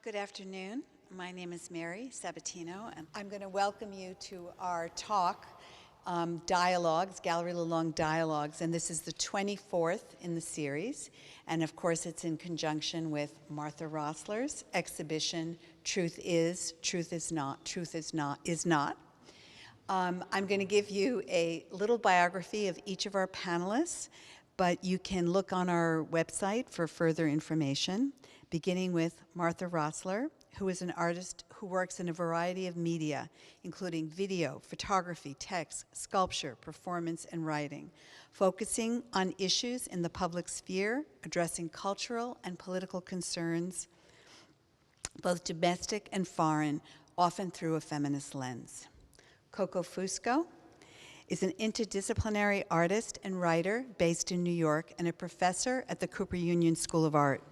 Good afternoon. My name is Mary Sabatino, and I'm going to welcome you to our talk, Dialogues, Galerie Lelong Dialogues, and this is the 24th in the series. And of course, it's in conjunction with Martha Rosler's exhibition, Truth Is Not, Truth Is Not. I'm going to give you a little biography of each of our panelists, but you can look on our website for further information, beginning with Martha Rosler, who is an artist who works in a variety of media, including video, photography, text, sculpture, performance, and writing, focusing on issues in the public sphere, addressing cultural and political concerns, both domestic and foreign, often through a feminist lens. Coco Fusco is an interdisciplinary artist and writer based in New York and a professor at the Cooper Union School of Art.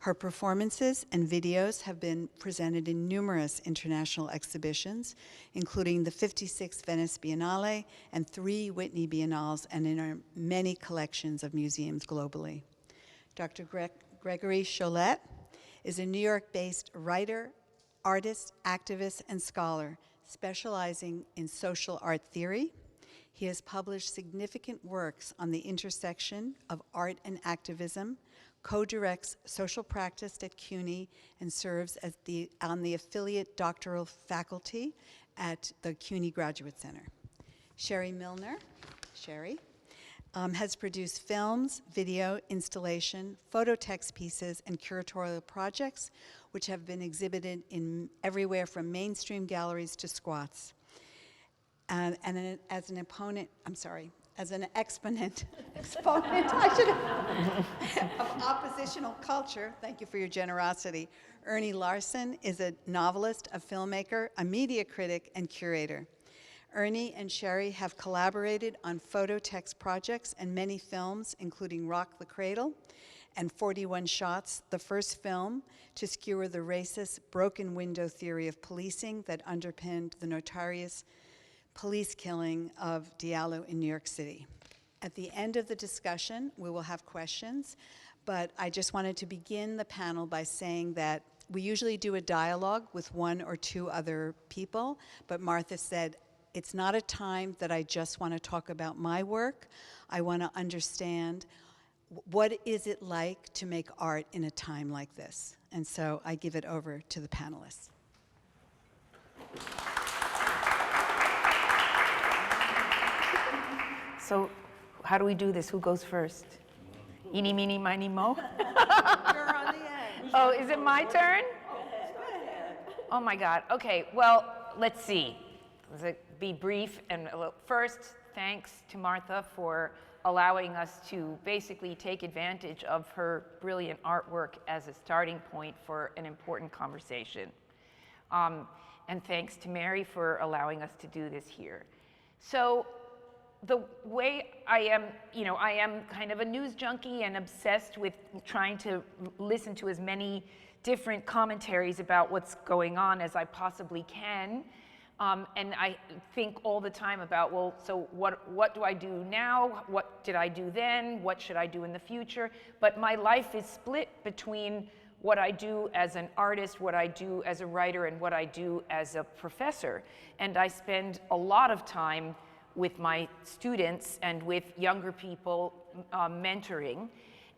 Her performances and videos have been presented in numerous international exhibitions, including the 56th Venice Biennale and 3 Whitney Biennales, and in our many collections of museums globally. Dr. Gregory Sholette is a New York-based writer, artist, activist, and scholar, specializing in social art theory. He has published significant works on the intersection of art and activism, co-directs social practice at CUNY, and serves as on the affiliate doctoral faculty at the CUNY Graduate Center. Sherry Millner, has produced films, video, installation, photo text pieces, and curatorial projects, which have been exhibited in everywhere from mainstream galleries to squats. As an exponent of oppositional culture, thank you for your generosity, Ernie Larsen is a novelist, a filmmaker, a media critic, and curator. Ernie and Sherry have collaborated on photo text projects and many films, including Rock the Cradle and 41 Shots, the first film to skewer the racist broken window theory of policing that underpinned the notorious police killing of Diallo in New York City. At the end of the discussion, we will have questions, but I just wanted to begin the panel by saying that we usually do a dialogue with 1 or 2 other people, but Martha said, it's not a time that I just want to talk about my work. I want to understand what is it like to make art in a time like this. And so I give it over to the panelists. So how do we do this? Who goes first? Eeny, meeny, miny, mo? You're on the edge. Oh, is it my turn? Oh my God. Okay, well, let's see. Let's be brief. And first, thanks to Martha for allowing us to basically take advantage of her brilliant artwork as a starting point for an important conversation. And thanks to Mary for allowing us to do this here. So, the way I am kind of a news junkie and obsessed with trying to listen to as many different commentaries about what's going on as I possibly can. And I think all the time about, well, so what do I do now? What did I do then? What should I do in the future? But my life is split between what I do as an artist, what I do as a writer, and what I do as a professor. And I spend a lot of time with my students and with younger people mentoring.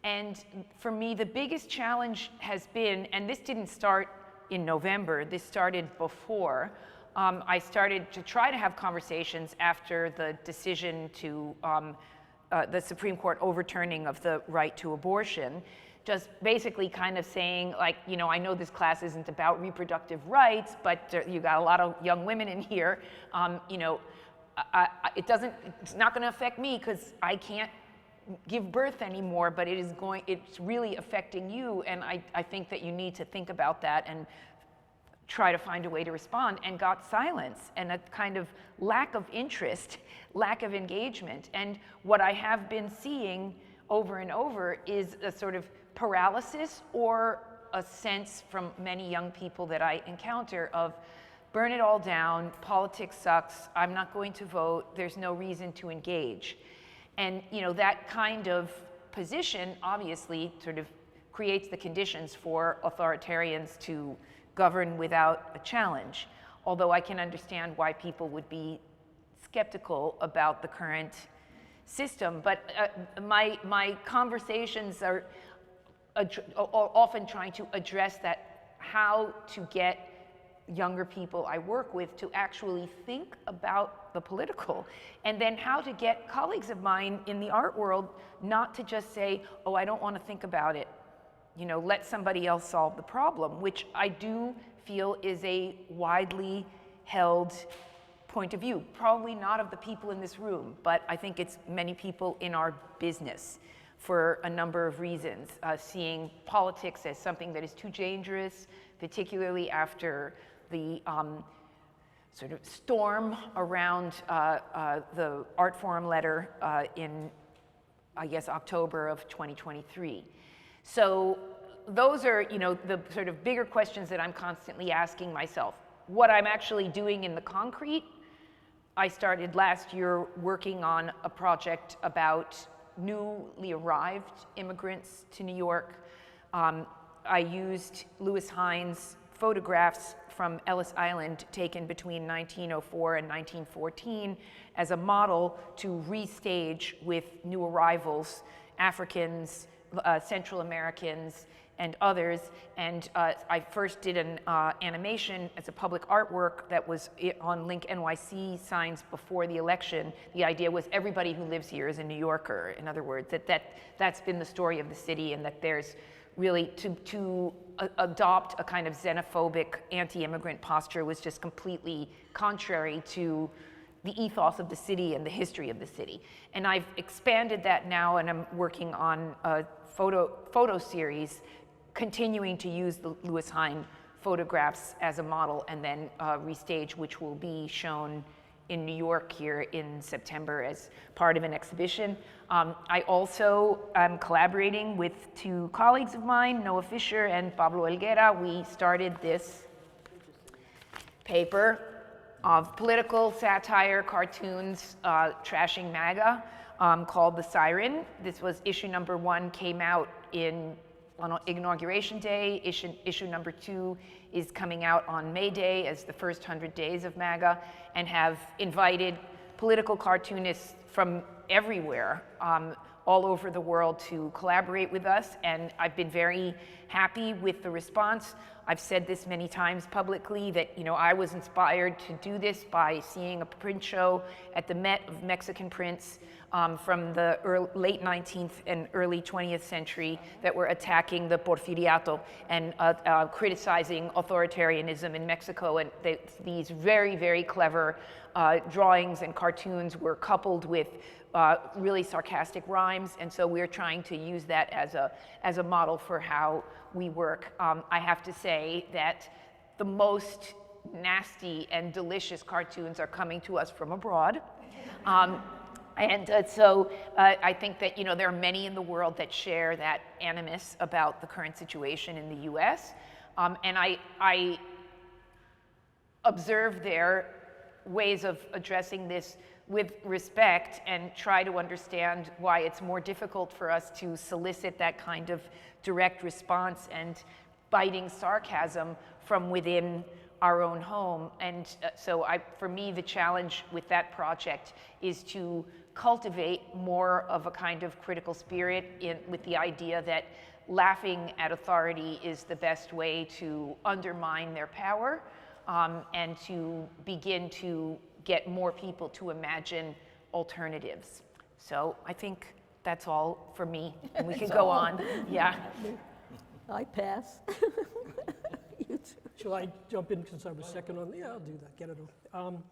And for me, the biggest challenge has been, and this didn't start in November, this started before. I started to try to have conversations after the decision to the Supreme Court overturning of the right to abortion, just basically kind of saying, like, I know this class isn't about reproductive rights, but you got a lot of young women in here, it's not going to affect me because I can't give birth anymore, but it's really affecting you, and I think that you need to think about that and try to find a way to respond, and got silence and a kind of lack of interest, lack of engagement. And what I have been seeing over and over is a sort of paralysis or a sense from many young people that I encounter of, burn it all down, politics sucks, I'm not going to vote, there's no reason to engage. And that kind of position obviously sort of creates the conditions for authoritarians to govern without a challenge. Although I can understand why people would be skeptical about the current system. But my conversations are often trying to address that, how to get younger people I work with to actually think about the political, and then how to get colleagues of mine in the art world not to just say, oh, I don't want to think about it, you know, let somebody else solve the problem, which I do feel is a widely held point of view. Probably not of the people in this room, but I think it's many people in our business for a number of reasons, seeing politics as something that is too dangerous, particularly after the sort of storm around the Art Forum letter in, I guess, October of 2023. So those are, you know, the sort of bigger questions that I'm constantly asking myself. What I'm actually doing in the concrete, I started last year working on a project about newly arrived immigrants to New York. I used Lewis Hines' photographs from Ellis Island taken between 1904 and 1914 as a model to restage with new arrivals, Africans, Central Americans, and others. And I first did an animation as a public artwork that was on Link NYC signs before the election. The idea was everybody who lives here is a New Yorker. In other words, that's been the story of the city, and that there's really to adopt a kind of xenophobic anti-immigrant posture was just completely contrary to the ethos of the city and the history of the city. And I've expanded that now, and I'm working on a photo series continuing to use the Lewis Hine photographs as a model, and then restage, which will be shown in New York here in September as part of an exhibition. I also am collaborating with two colleagues of mine, Noah Fisher and Pablo Helguera. We started this paper of political satire, cartoons, trashing MAGA, called The Siren. This was issue number 1, came out on Inauguration Day. Issue number 2 is coming out on May Day as the first 100 days of MAGA, and have invited political cartoonists from everywhere, all over the world, to collaborate with us. And I've been very happy with the response. I've said this many times publicly that, you know, I was inspired to do this by seeing a print show at the Met of Mexican prints from the late 19th and early 20th century that were attacking the Porfiriato and criticizing authoritarianism in Mexico. And these very, very clever drawings and cartoons were coupled with really sarcastic rhymes, and so we're trying to use that as a model for how we work. I have to say that the most nasty and delicious cartoons are coming to us from abroad. So I think that, you know, there are many in the world that share that animus about the current situation in the US. And I observe their ways of addressing this with respect, and try to understand why it's more difficult for us to solicit that kind of direct response and biting sarcasm from within our own home. And so for me, the challenge with that project is to cultivate more of a kind of critical spirit with the idea that laughing at authority is the best way to undermine their power, and to begin to get more people to imagine alternatives. So I think that's all for me, and we could go on. Yeah. I pass. You too. Shall I jump in since I was second on? Yeah, I'll do that, get it on.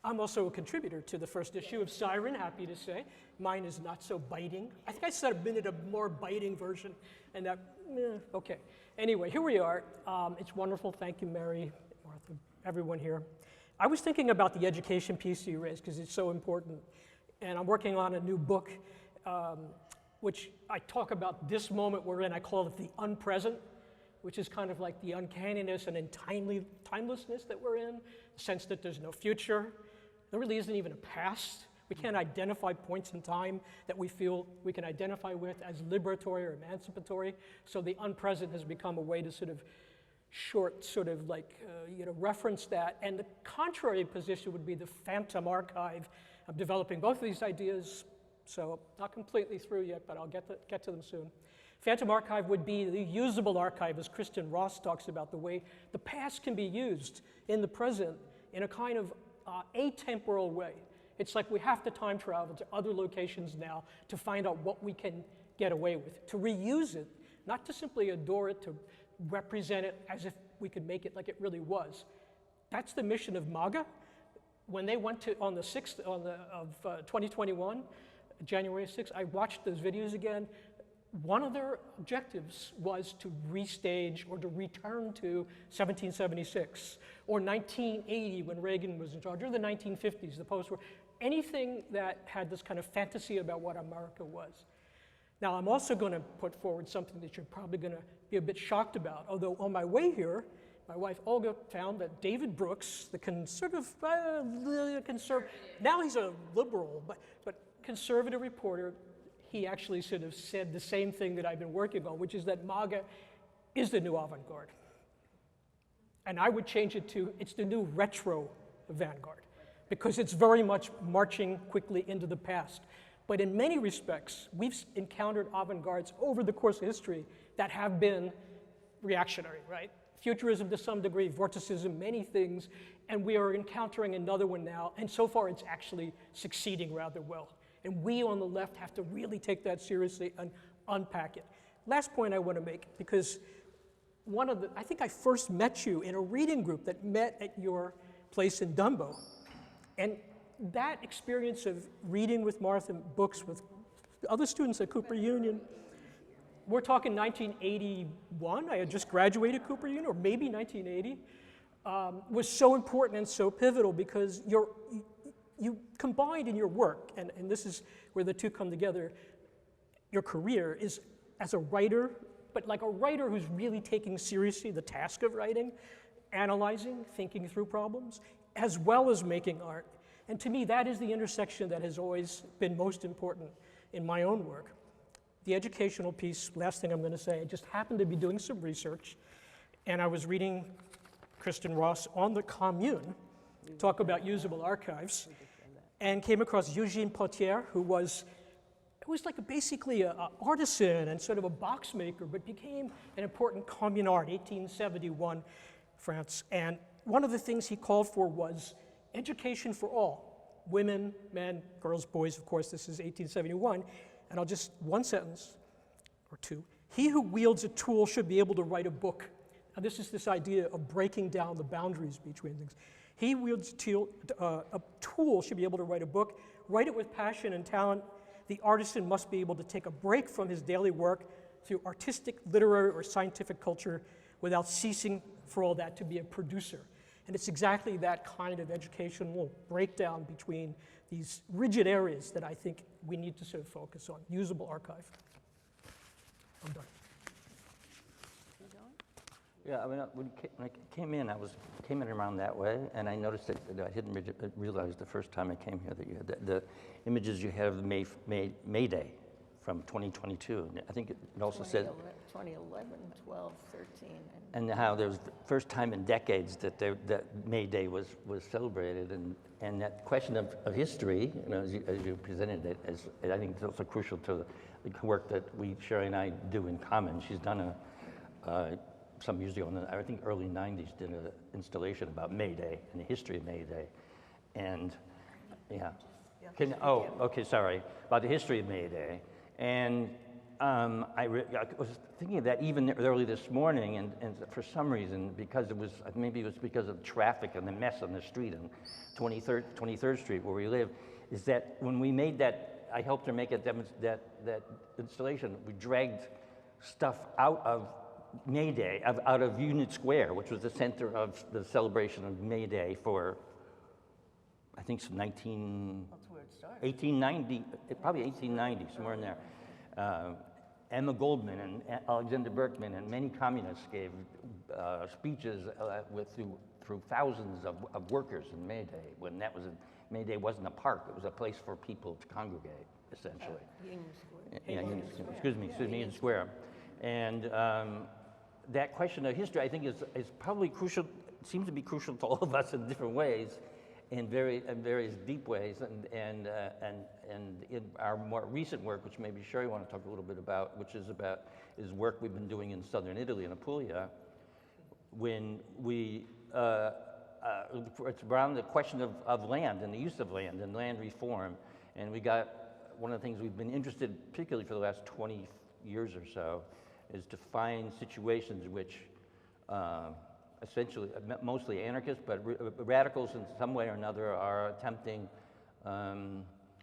I'm also a contributor to the first issue of Siren, happy to say. Mine is not so biting. I think I submitted a more biting version, and that, okay. Anyway, here we are. It's wonderful, thank you, Mary, Martha, everyone here. I was thinking about the education piece you raised because it's so important, and I'm working on a new book, which I talk about this moment we're in. I call it the unpresent, which is kind of like the uncanniness and timelessness that we're in, the sense that there's no future. There really isn't even a past. We can't identify points in time that we feel we can identify with as liberatory or emancipatory. So the unpresent has become a way to sort of reference that. And the contrary position would be the phantom archive. I'm developing both of these ideas, so not completely through yet, but I'll get to them soon. Phantom archive would be the usable archive, as Kristen Ross talks about, the way the past can be used in the present in a kind of atemporal way. It's like we have to time travel to other locations now to find out what we can get away with, to reuse it, not to simply adore it, to represent it as if we could make it like it really was. That's the mission of MAGA. When they went to, on the 6th of 2021, January 6th, I watched those videos again. One of their objectives was to restage or to return to 1776 or 1980 when Reagan was in charge, or the 1950s, the post-war, anything that had this kind of fantasy about what America was. Now, I'm also going to put forward something that you're probably going to be a bit shocked about, although on my way here, my wife Olga found that David Brooks, the conservative, now he's a liberal, but conservative reporter, he actually sort of said the same thing that I've been working on, which is that MAGA is the new avant-garde. And I would change it to, it's the new retro vanguard, because it's very much marching quickly into the past. But in many respects, we've encountered avant-gardes over the course of history that have been reactionary, right? Futurism to some degree, vorticism, many things, and we are encountering another one now, and so far it's actually succeeding rather well. And we on the left have to really take that seriously and unpack it. Last point I want to make, because I think I first met you in a reading group that met at your place in Dumbo. And that experience of reading with Martha books with other students at Cooper Union, we're talking 1981, I had just graduated Cooper Union, or maybe 1980, was so important and so pivotal because you combined in your work, and this is where the two come together, your career is as a writer, but like a writer who's really taking seriously the task of writing, analyzing, thinking through problems, as well as making art. And to me, that is the intersection that has always been most important in my own work. The educational piece, last thing I'm going to say, I just happened to be doing some research, and I was reading Kristen Ross on the Commune, talk about usable archives, and came across Eugène Potier, who was basically an artisan and sort of a box maker, but became an important communard, 1871 France. And one of the things he called for was education for all, women, men, girls, boys, of course, this is 1871, and I'll just, one sentence or two. He who wields a tool should be able to write a book. Now this is this idea of breaking down the boundaries between things. He wields a tool should be able to write a book, write it with passion and talent. The artisan must be able to take a break from his daily work through artistic, literary, or scientific culture without ceasing for all that to be a producer. And it's exactly that kind of educational breakdown between these rigid areas that I think we need to sort of focus on. Usable archive. I'm done. Yeah, I mean, when I came in, came in around that way, and I noticed that I didn't realize the first time I came here that you had the images you have of May Day from 2022. And I think it also said 2011, 12, 13. And how there was the first time in decades that May Day was celebrated, and that question of history, you know, as you presented it, I think it's also crucial to the work that Sherry and I do in common. She's done some years ago, I think early 90s, did an installation about May Day and the history of May Day. And, yeah. Sorry. About the history of May Day. And I was thinking of that even early this morning, and for some reason, because maybe it was because of traffic and the mess on the street on 23rd Street where we live, is that when we made that, I helped her make that installation, we dragged stuff out of May Day, out of Union Square, which was the center of the celebration of May Day for, I think, 1890, probably 1890, somewhere in there. Emma Goldman and Alexander Berkman and many communists gave speeches through thousands of workers in May Day, when May Day wasn't a park, it was a place for people to congregate, essentially. Union Square. Yeah, Union Square. And that question of history, I think, is probably crucial, seems to be crucial to all of us in different ways, in various deep ways. And in our more recent work, which maybe Sherry want to talk a little bit about, which is work we've been doing in southern Italy, in Apulia, when we, it's around the question of land and the use of land and land reform. And we got, one of the things we've been interested in, particularly for the last 20 years or so, is to find situations in which essentially, mostly anarchists, but radicals in some way or another are attempting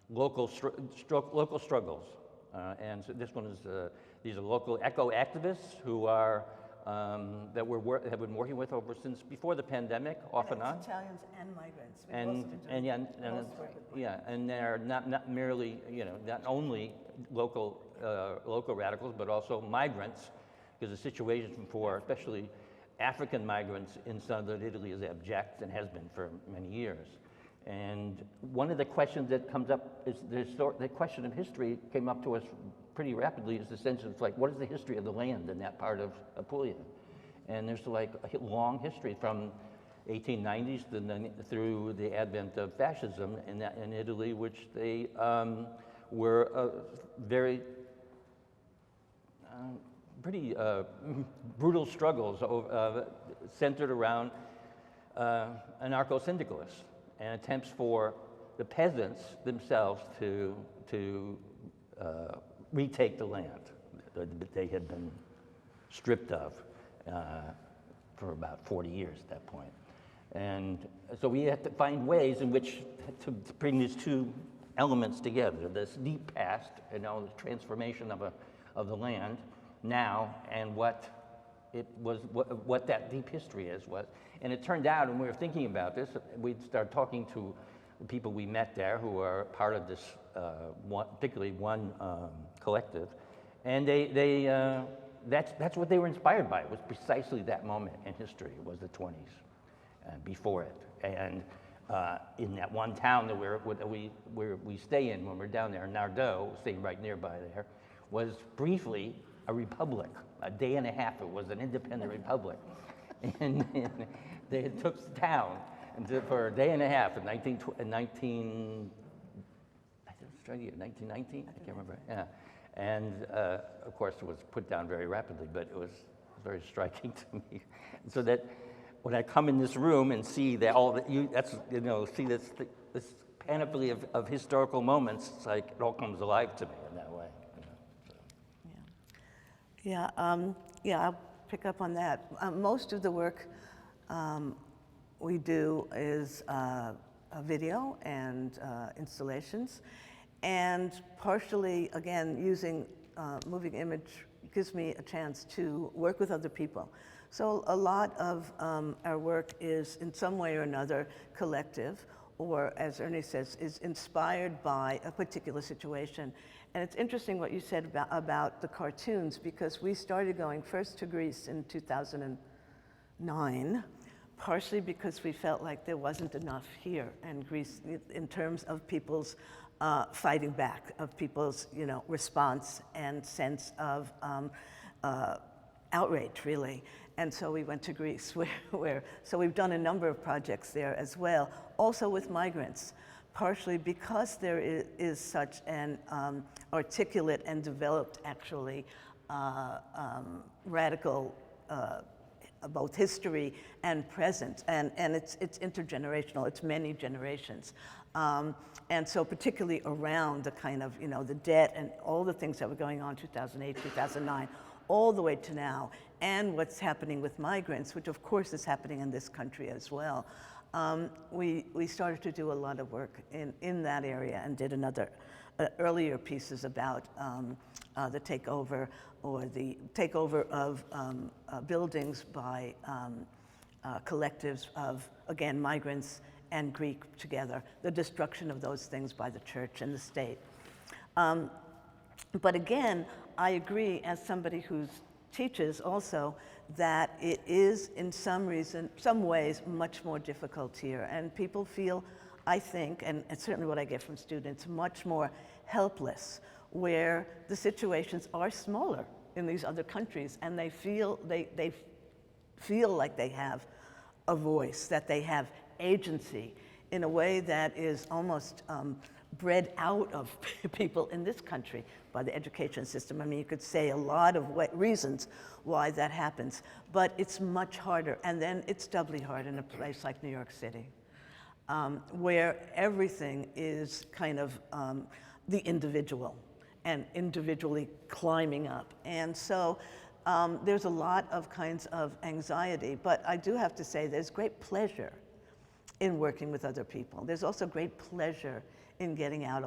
local struggles. And so this one is, these are local eco-activists who are, that have been working with over since before the pandemic, off and on. Italians and migrants. And they're not merely, not only local radicals, but also migrants, because the situation for especially African migrants in southern Italy is abject and has been for many years. And one of the questions that comes up is the question of history came up to us pretty rapidly, is the sense of like, what is the history of the land in that part of Apulia? And there's like a long history from 1890s through the advent of fascism in Italy, which they were very pretty brutal struggles centered around anarcho-syndicalists and attempts for the peasants themselves to retake the land that they had been stripped of for about 40 years at that point. And so we had to find ways in which to bring these two elements together, this deep past, the transformation of the land now, and what it was, what that deep history was. And it turned out, when we were thinking about this, we'd start talking to the people we met there who are part of this, particularly one collective, and that's what they were inspired by. It was precisely that moment in history. It was the 20s, and before it, and in that one town that we stay in when we're down there, Nardò, staying right nearby there, was briefly a republic. A day and a half, it was an independent republic, and they took the town for a day and a half in 1919. I think it was 1919. I can't remember. Yeah. And of course, it was put down very rapidly, but it was very striking to me. So that when I come in this room and see that see this panoply of historical moments, it's like it all comes alive to me in that way. Yeah, I'll pick up on that. Most of the work we do is video and installations. And partially, again, using moving image gives me a chance to work with other people. So a lot of our work is in some way or another collective, or as Ernie says, is inspired by a particular situation. And it's interesting what you said about the cartoons, because we started going first to Greece in 2009, partially because we felt like there wasn't enough here in Greece in terms of people's fighting back, of people's response and sense of outrage, really. And so we went to Greece, so we've done a number of projects there as well, also with migrants, partially because there is such an articulate and developed, actually, radical both history and present, and it's intergenerational, it's many generations. And so particularly around the kind of, the debt and all the things that were going on 2008, 2009, all the way to now, and what's happening with migrants, which of course is happening in this country as well. We started to do a lot of work in that area and did earlier pieces about the takeover or the takeover of buildings by collectives of, again, migrants and Greek together, the destruction of those things by the church and the state. But again, I agree, as somebody who teaches also, that it is, in some ways, much more difficult here. And people feel, I think, and it's certainly what I get from students, much more helpless, where the situations are smaller in these other countries, and they feel like they have a voice, that they have agency in a way that is almost bred out of people in this country by the education system. I mean, you could say a lot of reasons why that happens, but it's much harder. And then it's doubly hard in a place like New York City, where everything is kind of the individual and individually climbing up. And so there's a lot of kinds of anxiety, but I do have to say there's great pleasure in working with other people. There's also great pleasure in getting out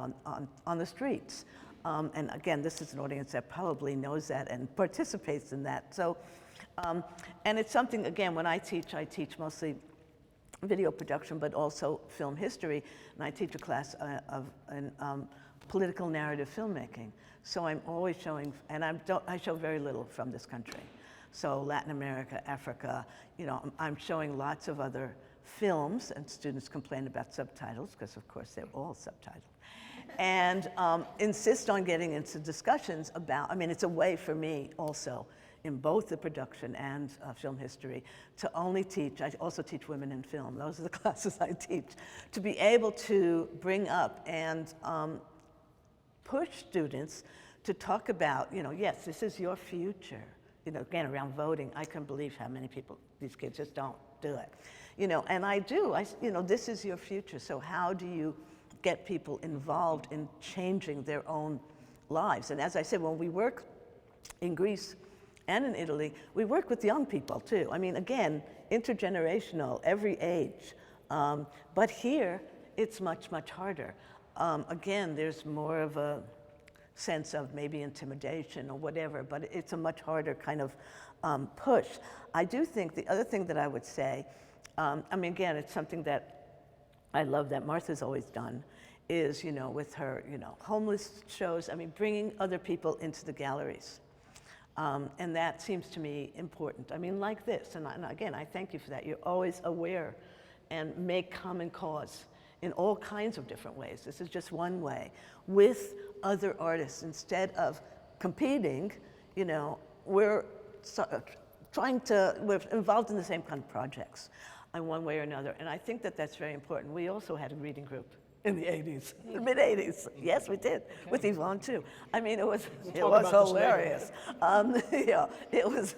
on the streets. And again, this is an audience that probably knows that and participates in that. So, and it's something, again, when I teach mostly video production, but also film history, and I teach a class in political narrative filmmaking. So I'm always showing, and I show very little from this country. So Latin America, Africa, I'm showing lots of other films, and students complain about subtitles, because of course they're all subtitled. And insist on getting into discussions about, I mean, it's a way for me also, in both the production and film history, to only teach, I also teach women in film, those are the classes I teach, to be able to bring up and push students to talk about, yes, this is your future. Again, around voting, I can't believe how many people, these kids just don't do it. And I do, this is your future, so how do you get people involved in changing their own lives? And as I said, when we work in Greece and in Italy, we work with young people too. I mean, again, intergenerational, every age. But here, it's much, much harder. Again, there's more of a sense of maybe intimidation or whatever, but it's a much harder kind of push. I do think the other thing that I would say, I mean, again, it's something that I love that Martha's always done, is, with her, homeless shows, I mean, bringing other people into the galleries. And that seems to me important. I mean, like this, and again, I thank you for that. You're always aware and make common cause in all kinds of different ways. This is just one way. With other artists, instead of competing, we're we're involved in the same kind of projects in one way or another. And I think that that's very important. We also had a reading group in the 80s, the mid-80s. Yes, we did, with Yvonne too. I mean, it was hilarious. It was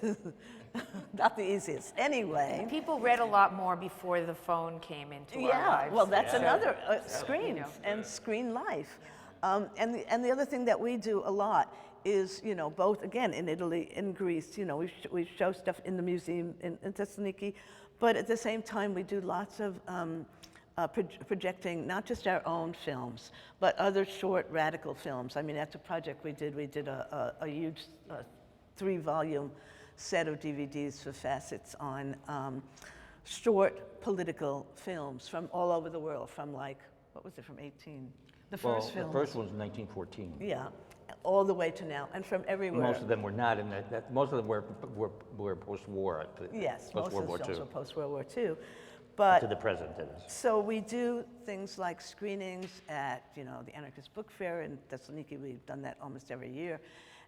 not the easiest. Anyway. People read a lot more before the phone came into our lives. Well, that's another, screens and screen life. And the other thing that we do a lot is, both, again, in Italy, in Greece, we show stuff in the museum in Thessaloniki, but at the same time, we do lots of projecting not just our own films, but other short radical films. I mean, that's a project we did. We did a huge 3-volume set of DVDs for facets on short political films from all over the world, from from 18? The first film. The first one was 1914. Yeah, all the way to now, and from everywhere. Most of them were not in that. Most of them were post-war. Yes, most post-World of War the films II. were post-World War II. But To the present, it is. so we do things like screenings at, the Anarchist Book Fair in Thessaloniki. We've done that almost every year.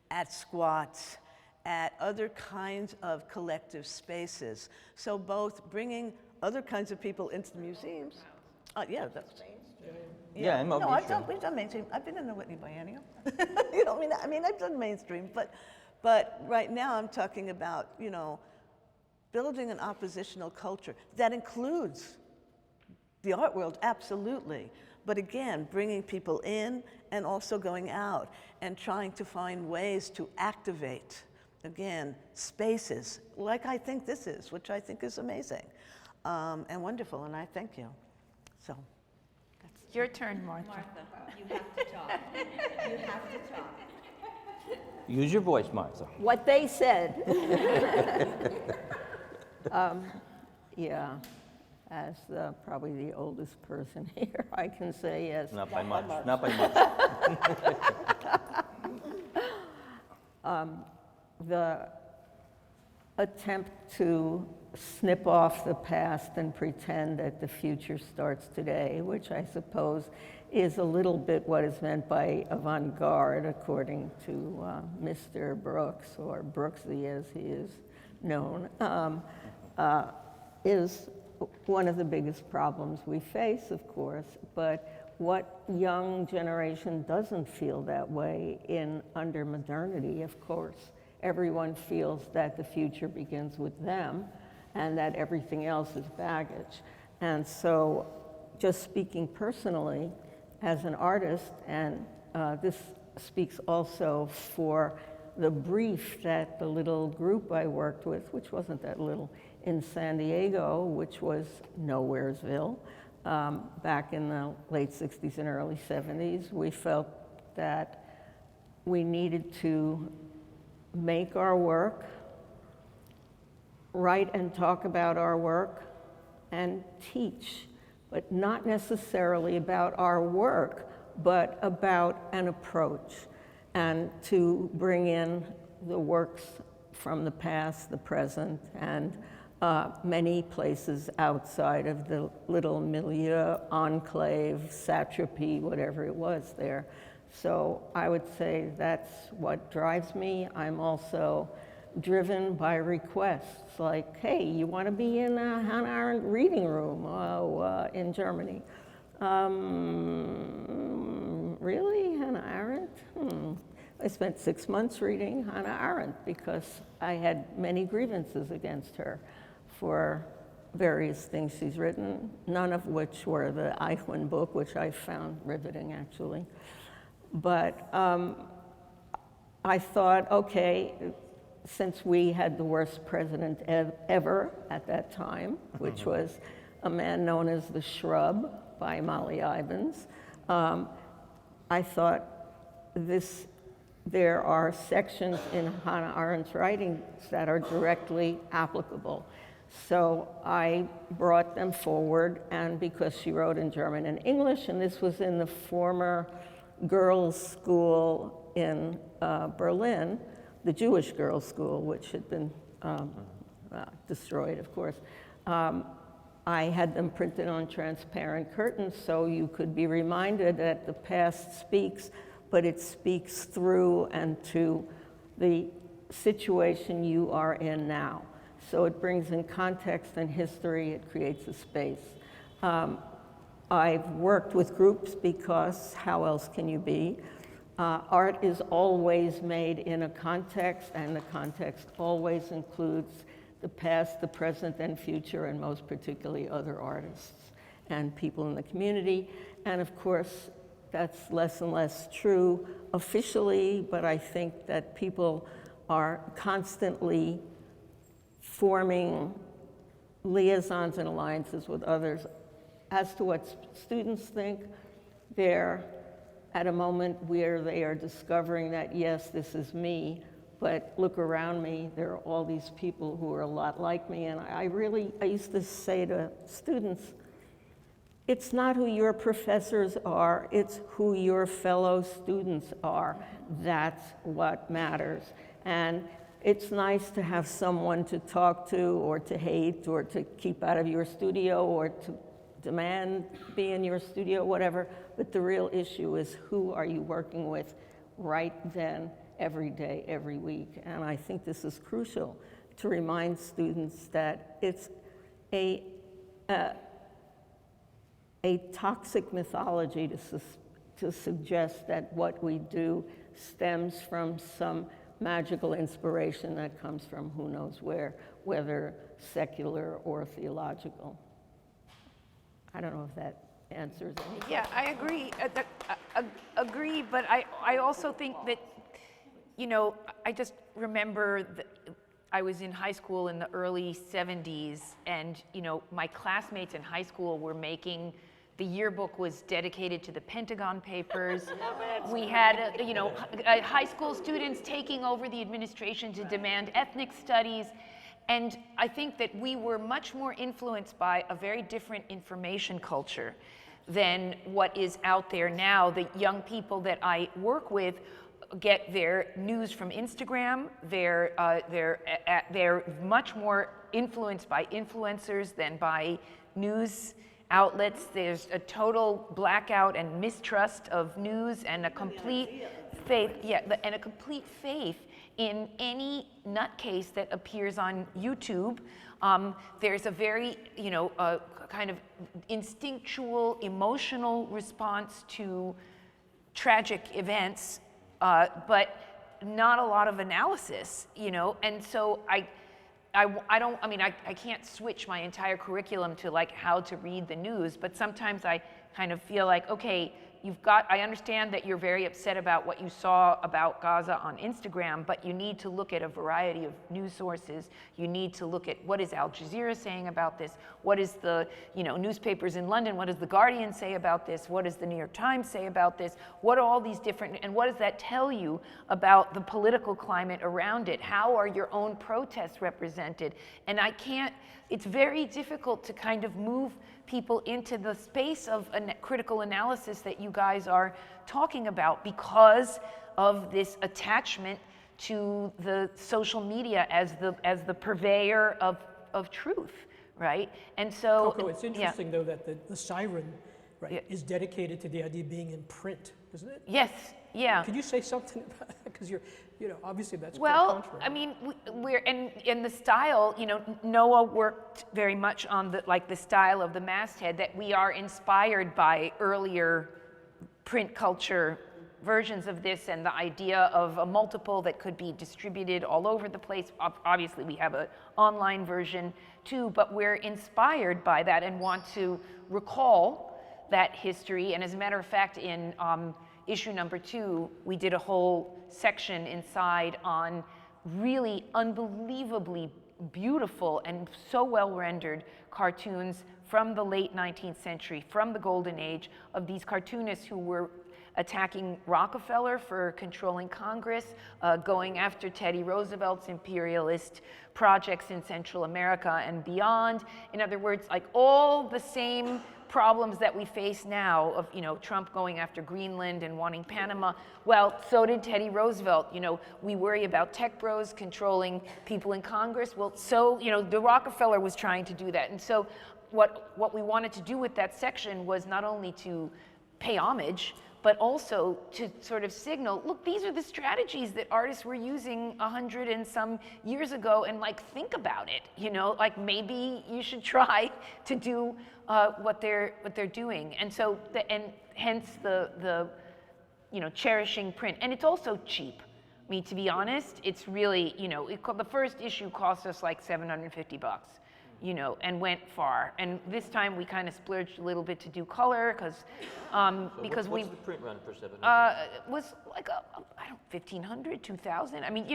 At squats, at other kinds of collective spaces. So both bringing other kinds of people into the museums. Yeah, that's. Yeah, No, we've done mainstream. I've been in the Whitney Biennial. I mean, I've done mainstream, but right now I'm talking about, building an oppositional culture that includes the art world, absolutely. But again, bringing people in and also going out and trying to find ways to activate, again, spaces like I think this is, which I think is amazing and wonderful, and I thank you. So. Your turn, Martha. You have to talk. You have to talk. Use your voice, Martha. What they said. Yeah, as probably the oldest person here, I can say yes. Not by much. Not by much. attempt to snip off the past and pretend that the future starts today, which I suppose is a little bit what is meant by avant-garde, according to Mr. Brooks, or Brooksy as he is known, is one of the biggest problems we face, of course. But what young generation doesn't feel that way under modernity, of course. Everyone feels that the future begins with them and that everything else is baggage. And so, just speaking personally, as an artist, and this speaks also for the brief that the little group I worked with, which wasn't that little, in San Diego, which was Nowheresville, back in the late 60s and early 70s, we felt that we needed to make our work, write and talk about our work, and teach, but not necessarily about our work, but about an approach, and to bring in the works from the past, the present, and many places outside of the little milieu, enclave, satrapy, whatever it was there. So I would say that's what drives me. I'm also driven by requests like, hey, you want to be in a Hannah Arendt reading room in Germany? Really, Hannah Arendt? I spent 6 months reading Hannah Arendt because I had many grievances against her for various things she's written, none of which were the Eichmann book, which I found riveting, actually. But I thought, okay, since we had the worst president ever at that time, which was a man known as The Shrub by Molly Ivins, I thought there are sections in Hannah Arendt's writings that are directly applicable. So I brought them forward, and because she wrote in German and English, and this was in the former girls' school in Berlin, the Jewish girls' school, which had been destroyed, of course. I had them printed on transparent curtains so you could be reminded that the past speaks, but it speaks through and to the situation you are in now. So it brings in context and history, it creates a space. I've worked with groups because how else can you be? Art is always made in a context, and the context always includes the past, the present, and future, and most particularly other artists and people in the community. And of course, that's less and less true officially, but I think that people are constantly forming liaisons and alliances with others. As to what students think, they're at a moment where they are discovering that, yes, this is me, but look around me, there are all these people who are a lot like me. And I used to say to students, it's not who your professors are, it's who your fellow students are. That's what matters. And it's nice to have someone to talk to, or to hate, or to keep out of your studio, or to demand be in your studio, whatever. But the real issue is, who are you working with right then, every day, every week? And I think this is crucial to remind students that it's a toxic mythology to suggest that what we do stems from some magical inspiration that comes from who knows where, whether secular or theological. I don't know if that answers anything. Yeah, I agree. Agree, but I also think that, you know, I just remember that I was in high school in the early 70s, and, you know, my classmates in high school were making, the yearbook was dedicated to the Pentagon Papers. We had, you know, high school students taking over the administration to demand ethnic studies. And I think that we were much more influenced by a very different information culture than what is out there now. The young people that I work with get their news from Instagram. They're much more influenced by influencers than by news outlets. There's a total blackout and mistrust of news and a complete faith, and a complete faith in any nutcase that appears on YouTube. There's a very, kind of instinctual, emotional response to tragic events, but not a lot of analysis, and so I can't switch my entire curriculum to like how to read the news, but sometimes I kind of feel like, okay, I understand that you're very upset about what you saw about Gaza on Instagram, but you need to look at a variety of news sources. You need to look at what is Al Jazeera saying about this? What is the, newspapers in London? What does The Guardian say about this? What does the New York Times say about this? What are all these different, and what does that tell you about the political climate around it? How are your own protests represented? And it's very difficult to kind of move people into the space of critical analysis that you guys are talking about because of this attachment to the social media as the purveyor of truth, right? And so, Coco, it's interesting though that the siren, right, is dedicated to the idea of being in print, isn't it? Yes, yeah. Could you say something about that? Because you're, obviously that's quite Well, contrary. I mean, we're in the style. Noah worked very much on the style of the masthead. That we are inspired by earlier print culture versions of this, and the idea of a multiple that could be distributed all over the place. Obviously, we have an online version too, but we're inspired by that and want to recall that history. And as a matter of fact, in issue number 2, we did a whole section inside on really unbelievably beautiful and so well rendered cartoons from the late 19th century, from the golden age, of these cartoonists who were attacking Rockefeller for controlling Congress, going after Teddy Roosevelt's imperialist projects in Central America and beyond. In other words, like all the same problems that we face now of, Trump going after Greenland and wanting Panama. Well, so did Teddy Roosevelt. We worry about tech bros controlling people in Congress. Well, so, the Rockefeller was trying to do that. And so what we wanted to do with that section was not only to pay homage, but also to sort of signal, look, these are the strategies that artists were using 100 and some years ago, and think about it, maybe you should try to do what they're doing. And so, hence the cherishing print. And it's also cheap. I mean, to be honest, it's really, the first issue cost us like $750. And went far. And this time we kind of splurged a little bit to do color because what's the print run for 700? It was like $1,500, $2,000. I mean,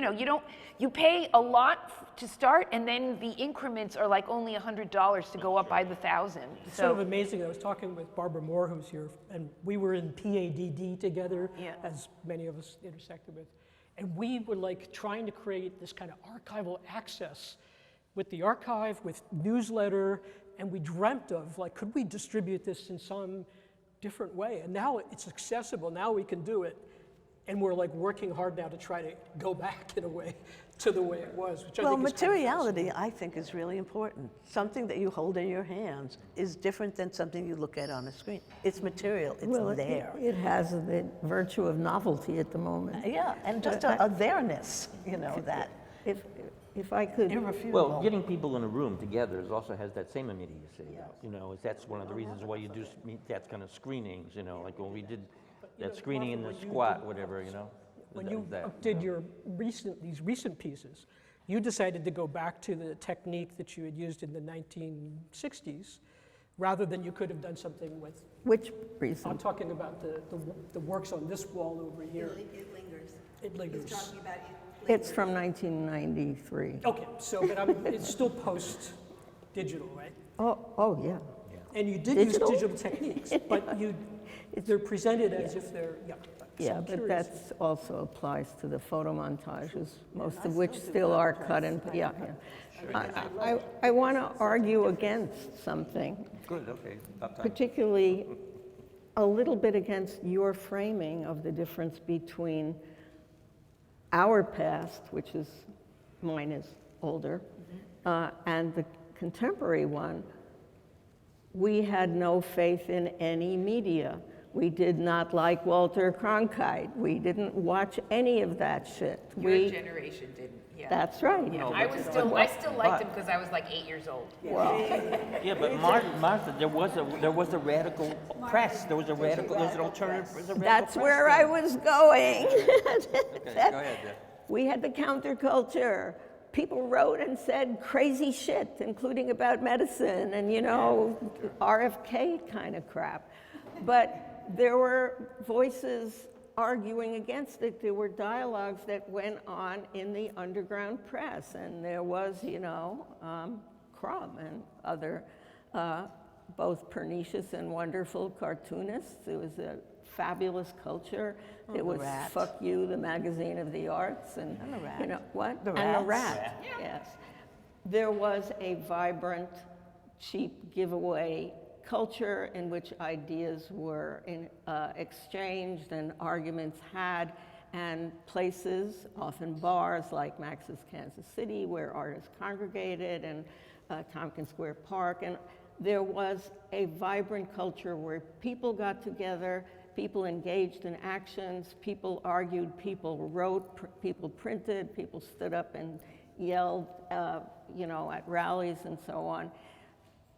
you pay a lot to start, and then the increments are like only $100 to go up by the 1,000. It's sort of amazing. I was talking with Barbara Moore, who's here, and we were in PADD together, as many of us intersected with, and we were trying to create this kind of archival access with the archive, with newsletter, and we dreamt of, could we distribute this in some different way? And now it's accessible, now we can do it. And we're working hard now to try to go back in a way to the way it was, which I think is materiality, I think, is really important. Something that you hold in your hands is different than something you look at on a screen. It's material, it's there. It has the virtue of novelty at the moment. Yeah, and just a there-ness, that. If I could. Irrefutable. Well, getting people in a room together also has that same immediacy. That's one of the reasons why you do that kind of screenings. Like when we did that screening in the squat, whatever. When you did these recent pieces, you decided to go back to the technique that you had used in the 1960s, rather than you could have done something with. Which reason? I'm talking about the works on this wall over here. It lingers. It lingers. He's talking about it. It's from 1993. Okay, so but it's still post-digital, right? Oh yeah. And you did Digital? use digital techniques, but they're presented as if they're, So Yeah, I'm but curious. that also applies to the photo montages, most of which still are cut and, I want to argue against something, Good, okay. About time. particularly a little bit against your framing of the difference between our past, which is, mine is older, and the contemporary one, we had no faith in any media. We did not like Walter Cronkite. We didn't watch any of that shit. Your generation didn't, yeah. That's right. Yeah, I still liked him because I was like 8 years old. Yeah, but Martha, there was a radical press. There was an alternative. That's where I was going. Okay, go ahead. We had the counterculture. People wrote and said crazy shit, including about medicine and, RFK kind of crap. But there were voices arguing against it. There were dialogues that went on in the underground press, and there was, Crumb and other, both pernicious and wonderful cartoonists. There was a fabulous culture. It was Rat. Fuck You, the magazine of the arts, and the Rat. What? The And the Rats. Rat. Yes. There was a vibrant, cheap giveaway culture in which ideas were exchanged and arguments had, and places, often bars like Max's Kansas City, where artists congregated, and Tompkins Square Park. And there was a vibrant culture where people got together, people engaged in actions, people argued, people wrote, people printed, people stood up and yelled, at rallies and so on.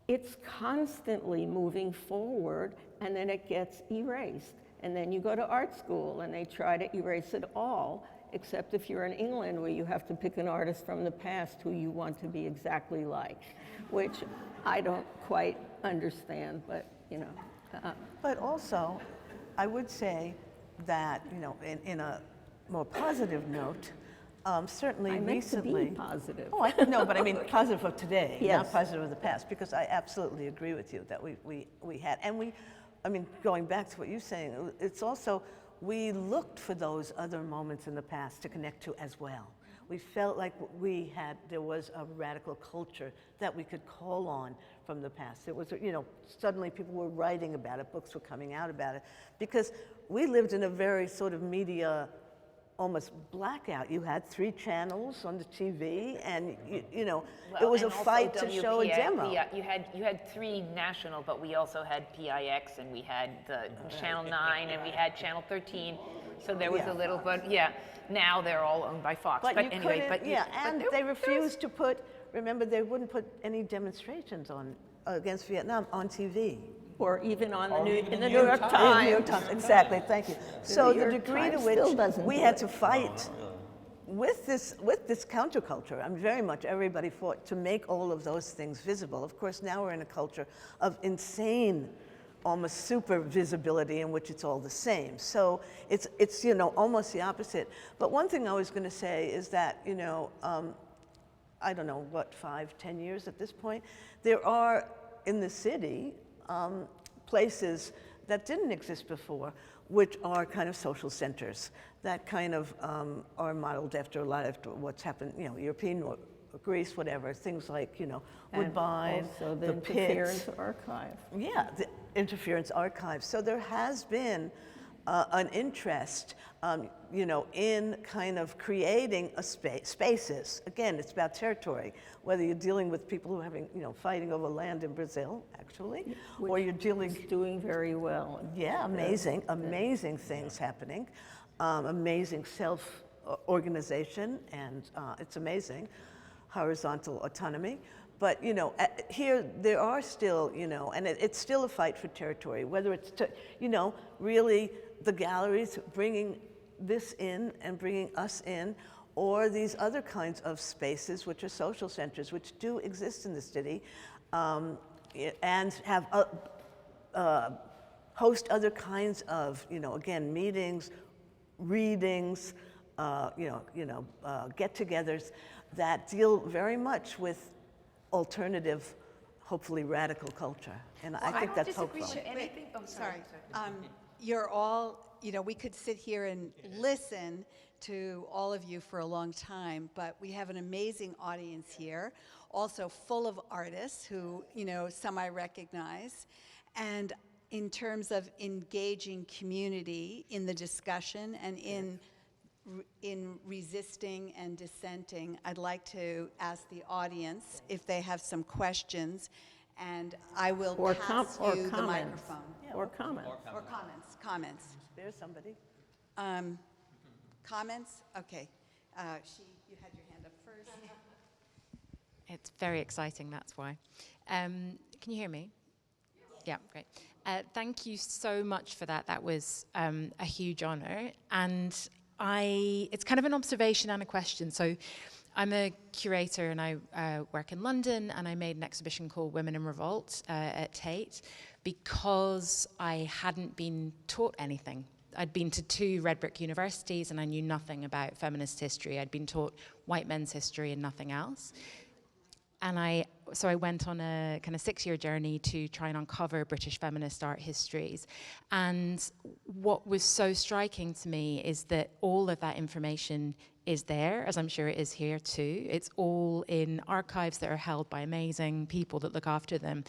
It's constantly moving forward, and then it gets erased. And then you go to art school, and they try to erase it all, except if you're in England, where you have to pick an artist from the past who you want to be exactly like, which I don't quite understand, but, But also, I would say that, in a more positive note, certainly I meant recently. to be positive. Oh, no, but I mean positive of today, Yes. not positive of the past, because I absolutely agree with you that we had, and going back to what you're saying, it's also, we looked for those other moments in the past to connect to as well. We felt like there was a radical culture that we could call on from the past. It was, suddenly people were writing about it, books were coming out about it, because we lived in a very sort of media almost blackout. You had 3 channels on the TV, and it was a fight to show a demo. You had 3 national, but we also had PIX, and we had Channel 9, and we had Channel 13. So there was a little, but now they're all owned by Fox. But you anyway, couldn't, and they refused to put. Remember, they wouldn't put any demonstrations on against Vietnam on TV. Or even on the In the New York Times, exactly. Thank you. So New the York degree to Times which still doesn't we do had it. to fight with this counterculture, very much everybody fought to make all of those things visible. Of course, now we're in a culture of insane, almost super visibility in which it's all the same. So it's almost the opposite. But one thing I was going to say is that I don't know what 5-10 years at this point, there are in the city places that didn't exist before, which are kind of social centers that kind of are modeled after a lot of what's happened, European or Greece, whatever, things like, Woodbine, also the Pits. Interference Archive. Yeah, the Interference Archive. So there has been an interest, in kind of creating spaces. Again, it's about territory. Whether you're dealing with people who are having, fighting over land in Brazil, actually, or you're dealing. It's doing very well. Yeah, amazing things happening, amazing self-organization, and it's amazing, horizontal autonomy. But, here there are still, and it's still a fight for territory, whether it's, really the galleries bringing this in and bringing us in, or these other kinds of spaces, which are social centers, which do exist in the city, and have host other kinds of, again, meetings, readings, get-togethers that deal very much with alternative, hopefully radical culture. And I think that's hopeful. Anything. Oh, sorry. You're all, we could sit here and listen to all of you for a long time, but we have an amazing audience here, also full of artists who, some I recognize. And in terms of engaging community in the discussion and in in resisting and dissenting, I'd like to ask the audience if they have some questions, and I will pass you the microphone. Or comments. Or comments. There's somebody. Comments? Okay. You had your hand up first. It's very exciting, that's why. Can you hear me? Yeah, great. Thank you so much for that. That was a huge honor. And it's kind of an observation and a question. So I'm a curator and I work in London, and I made an exhibition called Women in Revolt at Tate because I hadn't been taught anything. I'd been to 2 red brick universities and I knew nothing about feminist history. I'd been taught white men's history and nothing else. And so I went on a kind of 6-year journey to try and uncover British feminist art histories. And what was so striking to me is that all of that information is there, as I'm sure it is here too. It's all in archives that are held by amazing people that look after them.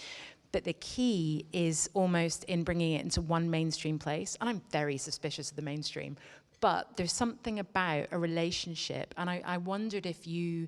But the key is almost in bringing it into one mainstream place. And I'm very suspicious of the mainstream. But there's something about a relationship. And I wondered if you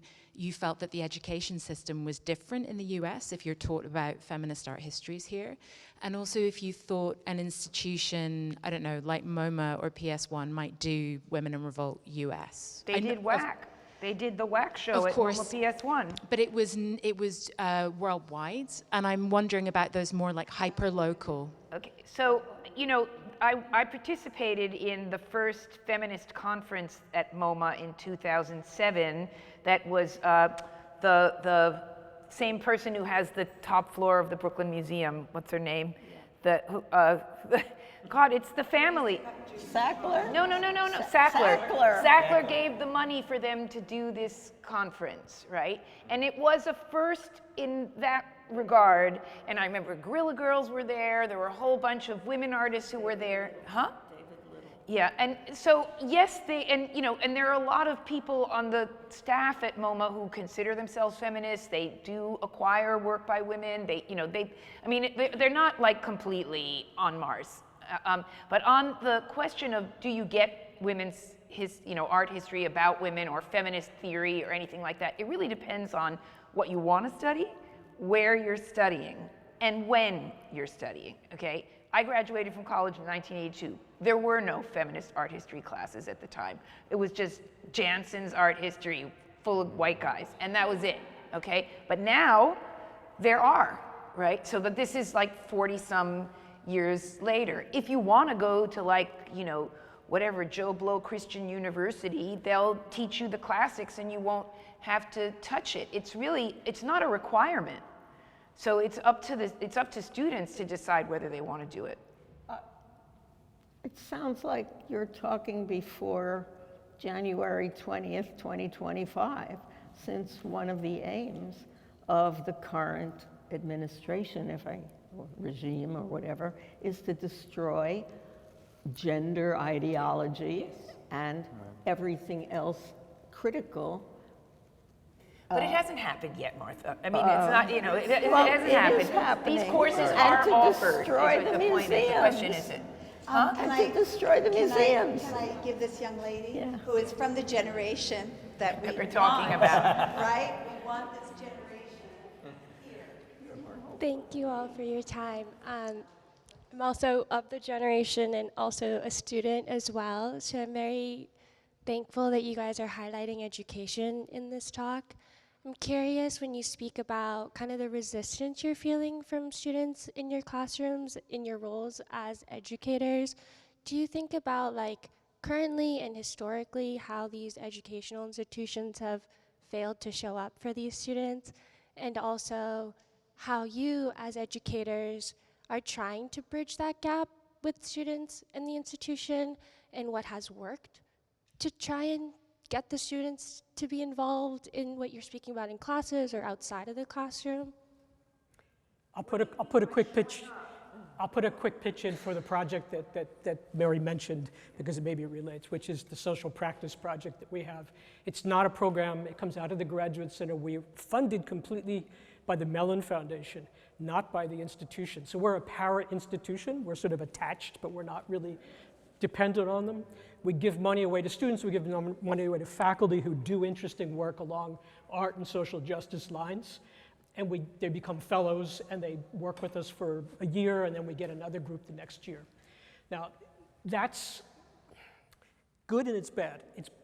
felt that the education system was different in the US, if you're taught about feminist art histories here. And also if you thought an institution, I don't know, like MoMA or PS1 might do Women in Revolt US. They did WAC. They did the WAC show at MoMA PS1. But it was worldwide. And I'm wondering about those more like hyper-local. Okay, so, I participated in the first feminist conference at MoMA in 2007 that was the same person who has the top floor of the Brooklyn Museum. What's her name? God, it's the family. Sackler? No. Sackler. Sackler gave the money for them to do this conference, right? And it was a first in that regard. And I remember Guerrilla Girls were there. There were a whole bunch of women artists who were there. Huh? Yeah, and so yes, and there are a lot of people on the staff at MoMA who consider themselves feminists. They do acquire work by women. They're not like completely on Mars. But on the question of do you get women's art history about women or feminist theory or anything like that, it really depends on what you want to study, where you're studying, and when you're studying, okay? I graduated from college in 1982. There were no feminist art history classes at the time. It was just Jansen's art history full of white guys, and that was it, okay? But now, there are, right? So that this is like 40-some years later. If you want to go to whatever, Joe Blow Christian University, they'll teach you the classics and you won't have to touch it. It's not a requirement. So it's up to students to decide whether they want to do it. It sounds like you're talking before January 20th, 2025, since one of the aims of the current administration, or regime or whatever, is to destroy gender ideology and everything else critical. But it hasn't happened yet, Martha. I mean, it's not, it hasn't happened. Is happening. These courses And are to offered. destroy the point is. The museums. question is it? Huh? And to destroy the museums. Can I give this young lady, Yeah. who is from the generation that That we we're talking want, about. right? We want this generation here. Thank you all for your time. I'm also of the generation and also a student as well, so I'm very thankful that you guys are highlighting education in this talk. I'm curious, when you speak about kind of the resistance you're feeling from students in your classrooms, in your roles as educators, do you think about currently and historically how these educational institutions have failed to show up for these students, and also how you as educators are trying to bridge that gap with students in the institution, and what has worked to try and get the students to be involved in what you're speaking about in classes or outside of the classroom? I'll put a quick pitch. I'll put a quick pitch in for the project that Mary mentioned, because it maybe relates, which is the social practice project that we have. It's not a program. It comes out of the Graduate Center. We're funded completely by the Mellon Foundation, not by the institution. So we're a para institution. We're sort of attached, but we're not really dependent on them. We give money away to students, we give money away to faculty who do interesting work along art and social justice lines. And they become fellows and they work with us for a year, and then we get another group the next year. Now, that's good and it's bad.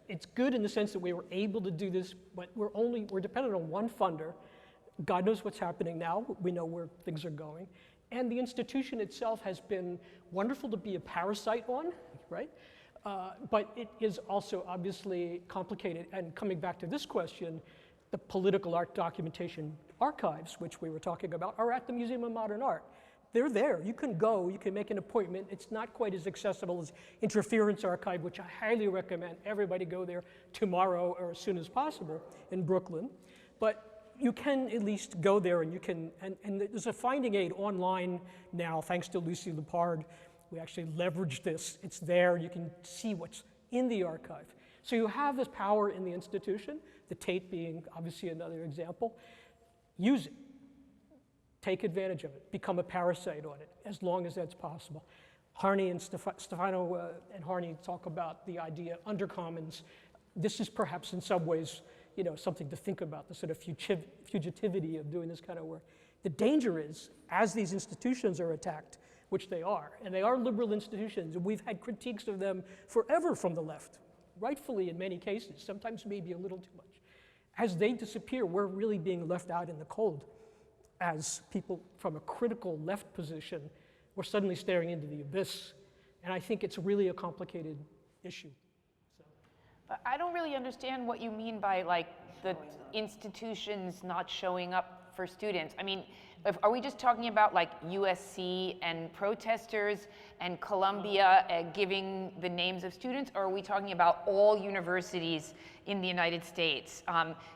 It's good in the sense that we were able to do this, but we're dependent on one funder. God knows what's happening now. We know where things are going. And the institution itself has been wonderful to be a parasite on, right? But it is also obviously complicated. And coming back to this question, the political art documentation archives, which we were talking about, are at the Museum of Modern Art. They're there. You can go, you can make an appointment. It's not quite as accessible as Interference Archive, which I highly recommend everybody go there tomorrow or as soon as possible in Brooklyn. But you can at least go there, and you can, and there's a finding aid online now, thanks to Lucy Lepard. We actually leveraged this. It's there. You can see what's in the archive. So you have this power in the institution, the Tate being obviously another example. Use it. Take advantage of it. Become a parasite on it, as long as that's possible. Harney and Stefano and Harney talk about the idea undercommons. This is perhaps in some ways, something to think about, the sort of fugitivity of doing this kind of work. The danger is, as these institutions are attacked, which they are, and they are liberal institutions, and we've had critiques of them forever from the left, rightfully in many cases, sometimes maybe a little too much. As they disappear, we're really being left out in the cold. As people from a critical left position, we're suddenly staring into the abyss. And I think it's really a complicated issue. But I don't really understand what you mean by like the institutions not showing up for students. I mean, are we just talking about like USC and protesters and Columbia giving the names of students, or are we talking about all universities in the United States?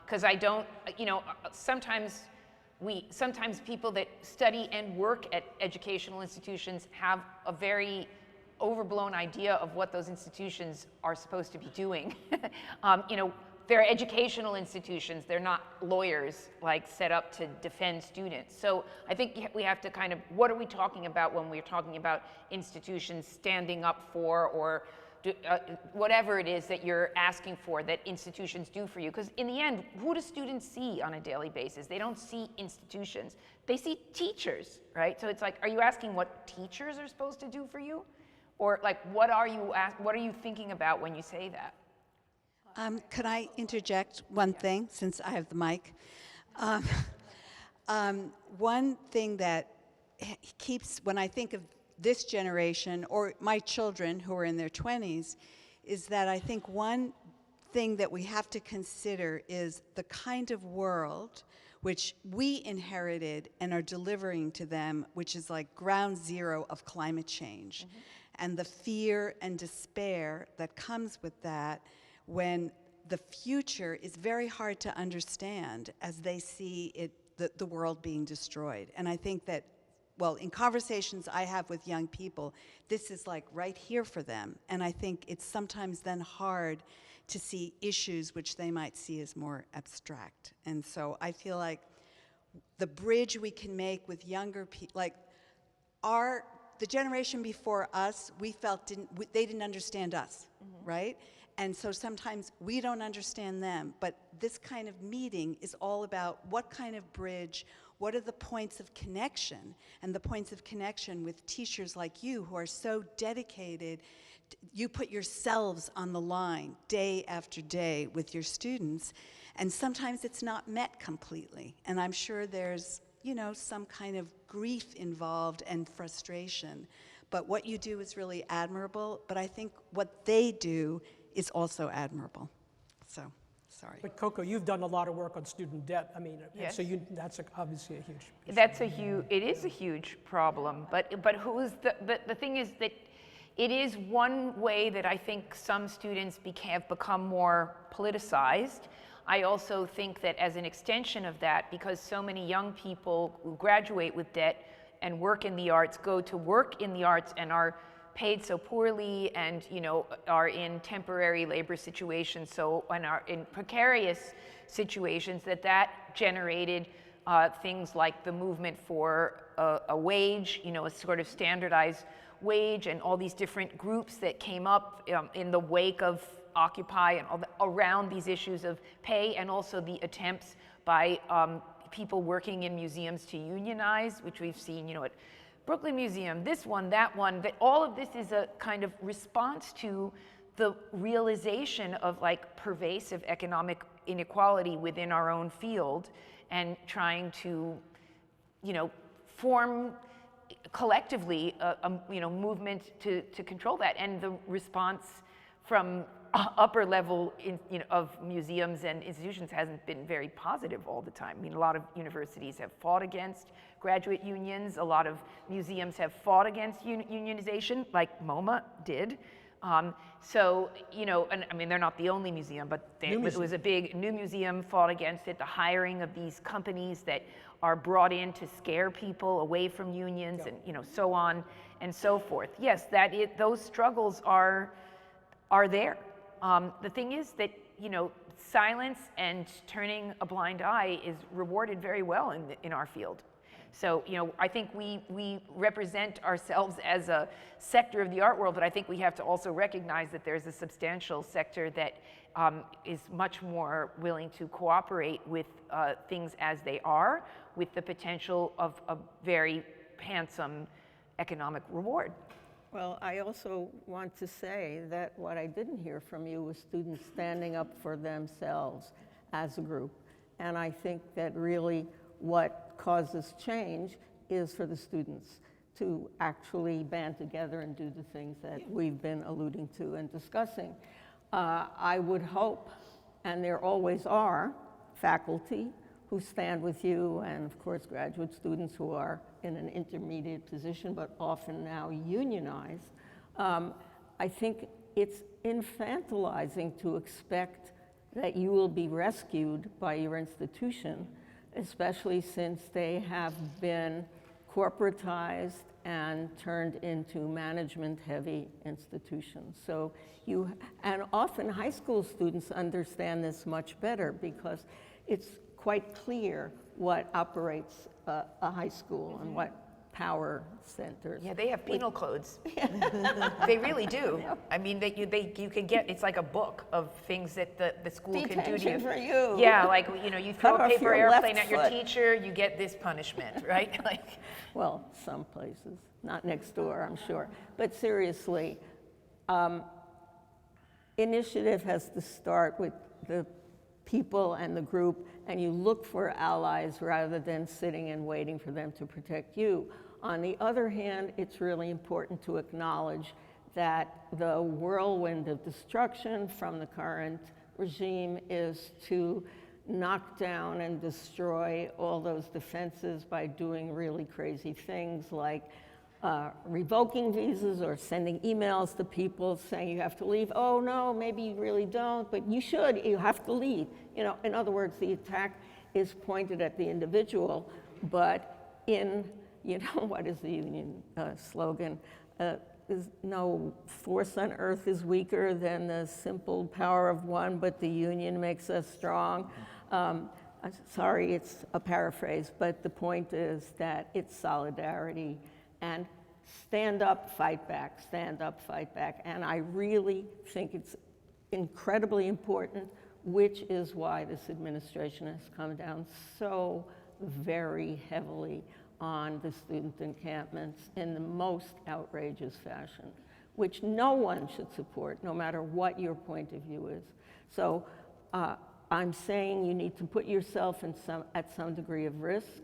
Because I don't, sometimes people that study and work at educational institutions have a very overblown idea of what those institutions are supposed to be doing. They're educational institutions. They're not lawyers like set up to defend students. So I think we have to kind of, what are we talking about when we're talking about institutions standing up for, or whatever it is that you're asking for that institutions do for you? Because in the end, who do students see on a daily basis? They don't see institutions. They see teachers, right? So it's like, are you asking what teachers are supposed to do for you? Or like, what are you thinking about when you say that? Could I interject one thing, since I have the mic? One thing that keeps, when I think of this generation, or my children who are in their 20s, is that I think one thing that we have to consider is the kind of world which we inherited and are delivering to them, which is like ground zero of climate change. Mm-hmm. And the fear and despair that comes with that, when the future is very hard to understand as they see it, the world being destroyed. And I think that, well, in conversations I have with young people, this is like right here for them. And I think it's sometimes then hard to see issues which they might see as more abstract. And so I feel like the bridge we can make with younger people, like the generation before us, we felt they didn't understand us, mm-hmm. right? And so sometimes we don't understand them, but this kind of meeting is all about what kind of bridge, what are the points of connection, and the points of connection with teachers like you who are so dedicated. You put yourselves on the line day after day with your students, and sometimes it's not met completely. And I'm sure there's, some kind of grief involved and frustration. But what you do is really admirable, but I think what they do is also admirable. So, sorry. But Coco, you've done a lot of work on student debt. I mean, yes. So that's obviously a huge issue. It is a huge problem. But the thing is that it is one way that I think some students have become more politicized. I also think that as an extension of that, because so many young people who graduate with debt and work in the arts go to work in the arts and are paid so poorly, and are in temporary labor situations, and are in precarious situations, that generated things like the movement for a wage, a sort of standardized wage and all these different groups that came up in the wake of Occupy and around these issues of pay, and also the attempts by people working in museums to unionize, which we've seen, at Brooklyn Museum, this one, that one, that all of this is a kind of response to the realization of like pervasive economic inequality within our own field, and trying to, form collectively a movement to control that. And the response from upper level of museums and institutions hasn't been very positive all the time. I mean, a lot of universities have fought against graduate unions. A lot of museums have fought against unionization, like MoMA did. And I mean, they're not the only museum, but it was a big new museum fought against it. The hiring of these companies that are brought in to scare people away from unions, and so on and so forth. Yes, those struggles are there. The thing is that silence and turning a blind eye is rewarded very well in our field. So, I think we represent ourselves as a sector of the art world, but I think we have to also recognize that there's a substantial sector that is much more willing to cooperate with things as they are, with the potential of a very handsome economic reward. Well, I also want to say that what I didn't hear from you was students standing up for themselves as a group. And I think that really what causes change is for the students to actually band together and do the things that we've been alluding to and discussing. I would hope, and there always are, faculty who stand with you, and of course graduate students who are in an intermediate position but often now unionized. I think it's infantilizing to expect that you will be rescued by your institution, especially since they have been corporatized and turned into management-heavy institutions. So and often high school students understand this much better because it's quite clear what operates a high school and what power centers. Yeah, they have penal codes. They really do. I mean, you can get, it's like a book of things that the school can do to you. Detention for you. Yeah, like, you throw a paper airplane at your foot. teacher, you get this punishment, right? Well, some places, not next door, I'm sure. But seriously, initiative has to start with the people and the group, and you look for allies rather than sitting and waiting for them to protect you. On the other hand, it's really important to acknowledge that the whirlwind of destruction from the current regime is to knock down and destroy all those defenses by doing really crazy things like revoking visas or sending emails to people saying you have to leave. Oh no, maybe you really don't, but you should, you have to leave. In other words, the attack is pointed at the individual, but what is the union slogan? Is no force on earth is weaker than the simple power of one, but the union makes us strong. Sorry, it's a paraphrase, but the point is that it's solidarity and stand up, fight back, stand up, fight back. And I really think it's incredibly important, which is why this administration has come down so very heavily on the student encampments in the most outrageous fashion, which no one should support, no matter what your point of view is. So I'm saying you need to put yourself at some degree of risk.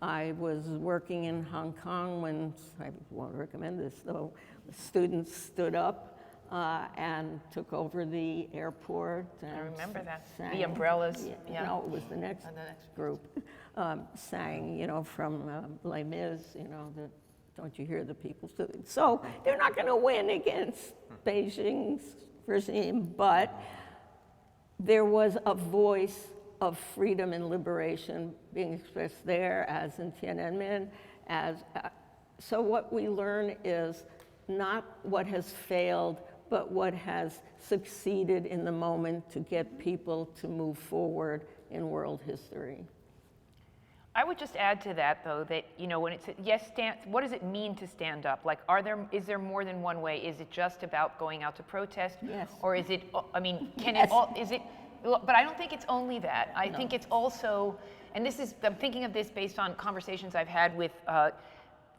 I was working in Hong Kong when, I won't recommend this though, students stood up and took over the airport. And I remember that. sang. The umbrellas. Yeah. No, it was the next group. Sang, from Les Mis, don't you hear the people? So they're not going to win against Beijing's regime, but there was a voice of freedom and liberation being expressed there, as in Tiananmen. So what we learn is not what has failed, but what has succeeded in the moment to get people to move forward in world history. I would just add to that, though, that, you know, when it's, what does it mean to stand up? Like, is there more than one way? Is it just about going out to protest? Yes. Or is it, I mean, but I don't think it's only that. I think it's also, and I'm thinking of this based on conversations I've had with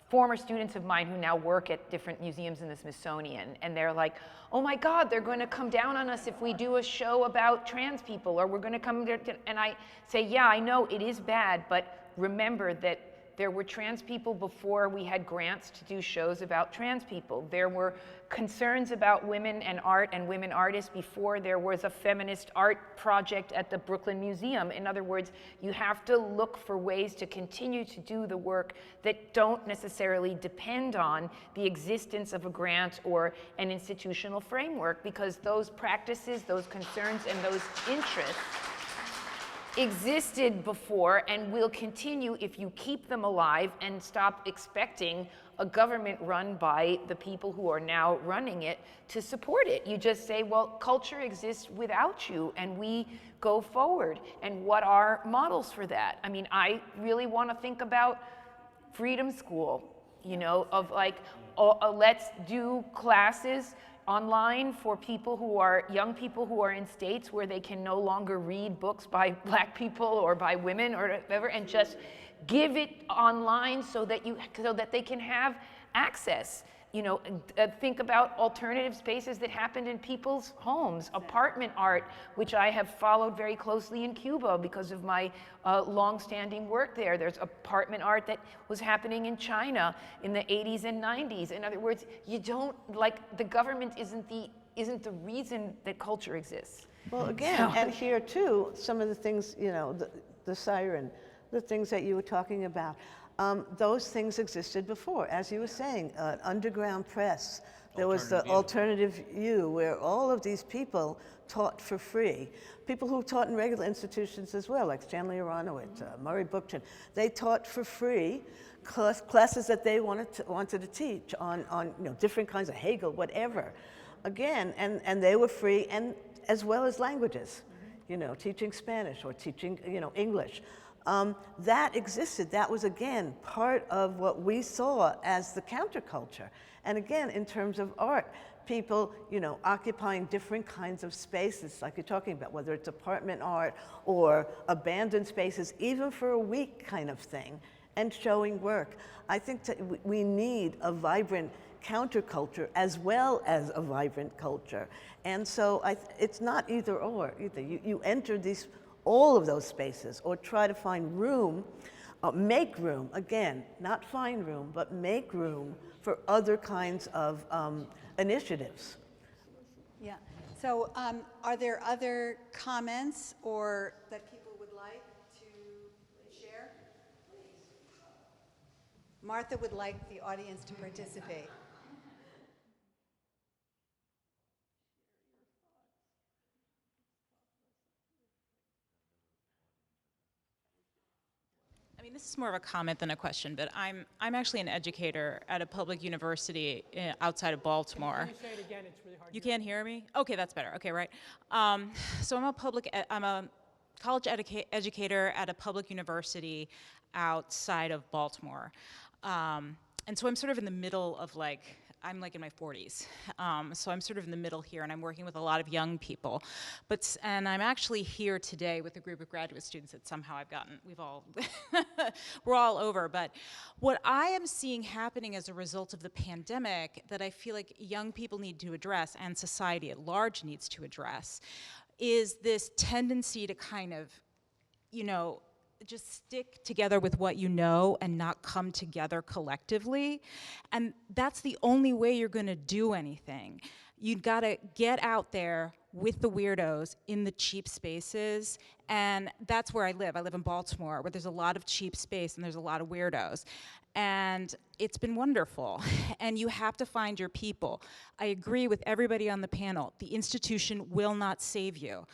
former students of mine who now work at different museums in the Smithsonian, and they're like, oh my God, they're going to come down on us if we do a show about trans people, or we're going to come there, and I say, yeah, I know it is bad, but remember that there were trans people before we had grants to do shows about trans people. There were concerns about women and art and women artists before there was a feminist art project at the Brooklyn Museum. In other words, you have to look for ways to continue to do the work that don't necessarily depend on the existence of a grant or an institutional framework, because those practices, those concerns, and those interests existed before and will continue if you keep them alive and stop expecting a government run by the people who are now running it to support it. You just say, well, culture exists without you, and we go forward. And what are models for that? I mean, I really want to think about Freedom School, you know, of like, let's do classes online for young people who are in states where they can no longer read books by Black people or by women or whatever, and just give it online so that they can have access. You know, think about alternative spaces that happened in people's homes, apartment art, which I have followed very closely in Cuba because of my long-standing work there. There's apartment art that was happening in China in the 80s and 90s. In other words, the government isn't the reason that culture exists. Well, again, and here too, some of the things, you know, the siren, the things that you were talking about, those things existed before. As you were saying, underground press. There was the Alternative U, where all of these people taught for free. People who taught in regular institutions as well, like Stanley Aronowitz, Murray Bookchin. They taught for free classes that they wanted to teach on you know, different kinds of Hegel, whatever. Again, and they were free, and as well as languages. You know, teaching Spanish or teaching, you know, English. That existed. That was, again, part of what we saw as the counterculture. And again, in terms of art, people, you know, occupying different kinds of spaces, like you're talking about, whether it's apartment art or abandoned spaces, even for a week kind of thing, and showing work. I think that we need a vibrant counterculture as well as a vibrant culture. And so it's not either or. Either. You enter all of those spaces, or try to find room, make room, again, not find room, but make room for other kinds of initiatives. Yeah. So are there other comments or that people would like to share? Martha would like the audience to participate. I mean, this is more of a comment than a question, but I'm actually an educator at a public university outside of Baltimore. Can you say it again? It's really hard. You can't hear me? Okay, that's better. Okay, right. So I'm a college educator at a public university outside of Baltimore. And so I'm sort of in the middle of I'm like in my 40s. So I'm sort of in the middle here, and I'm working with a lot of young people. And I'm actually here today with a group of graduate students that somehow we're all over. But what I am seeing happening as a result of the pandemic that I feel like young people need to address, and society at large needs to address, is this tendency to kind of, you know, just stick together with what you know and not come together collectively. And that's the only way you're gonna do anything. You've gotta get out there with the weirdos in the cheap spaces, and that's where I live. I live in Baltimore, where there's a lot of cheap space and there's a lot of weirdos. And it's been wonderful, and you have to find your people. I agree with everybody on the panel. The institution will not save you.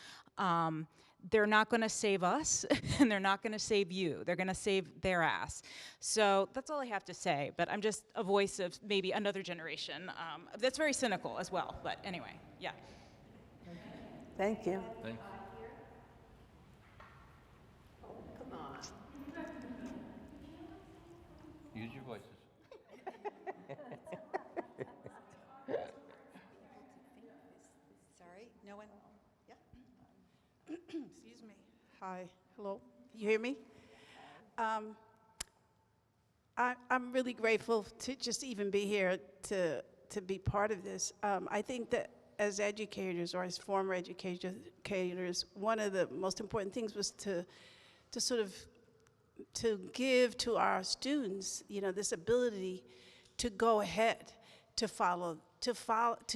They're not gonna save us, and they're not gonna save you. They're gonna save their ass. So that's all I have to say, but I'm just a voice of maybe another generation. That's very cynical as well, but anyway, yeah. Thank you. Thanks. Use your voices. Sorry, no one? Yeah. Excuse me. Hi. Hello. Can you hear me? I'm really grateful to just even be here to be part of this. I think that as educators or as former educators, one of the most important things was to sort of to give to our students, this ability to go ahead, to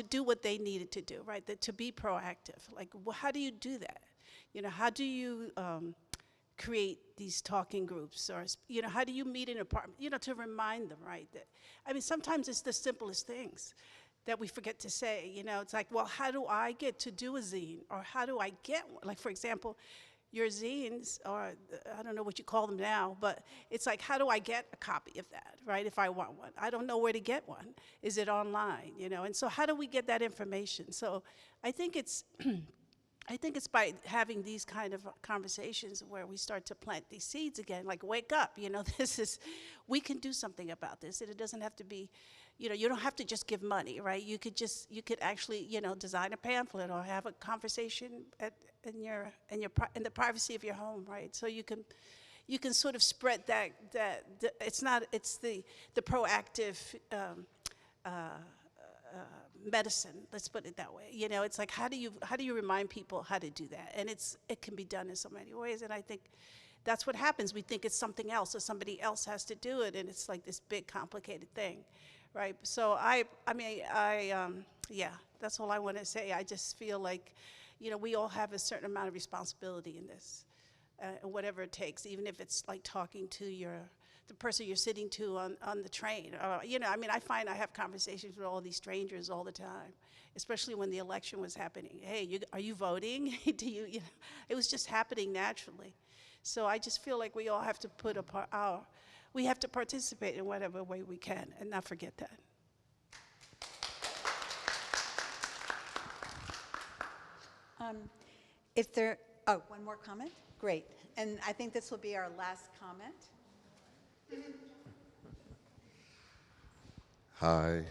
do what they needed to do, right? That to be proactive. Like, how do you do that? How do you create these talking groups, or how do you meet in an apartment? To remind them, right? That sometimes it's the simplest things that we forget to say. It's like, well, how do I get to do a zine, or how do I get one? Like, for example, your zines, or I don't know what you call them now, but it's like, how do I get a copy of that, right? If I want one, I don't know where to get one. Is it online? And so how do we get that information? So I think it's by having these kind of conversations where we start to plant these seeds again, like, wake up, we can do something about this. And it doesn't have to be, you don't have to just give money, right? You could actually, design a pamphlet or have a conversation in the privacy of your home, right? So you can sort of spread that it's the proactive, medicine, let's put it that way. It's like, how do you remind people how to do that? And it can be done in so many ways. And I think that's what happens. We think it's something else, or somebody else has to do it, and it's like this big complicated thing, right? So yeah, that's all I want to say. I just feel like, we all have a certain amount of responsibility in this, whatever it takes, even if it's like talking to the person you're sitting to on the train. I find I have conversations with all these strangers all the time, especially when the election was happening. Hey, are you voting? It was just happening naturally. So I just feel like we all have to we have to participate in whatever way we can and not forget that. One more comment? Great. And I think this will be our last comment. Hi,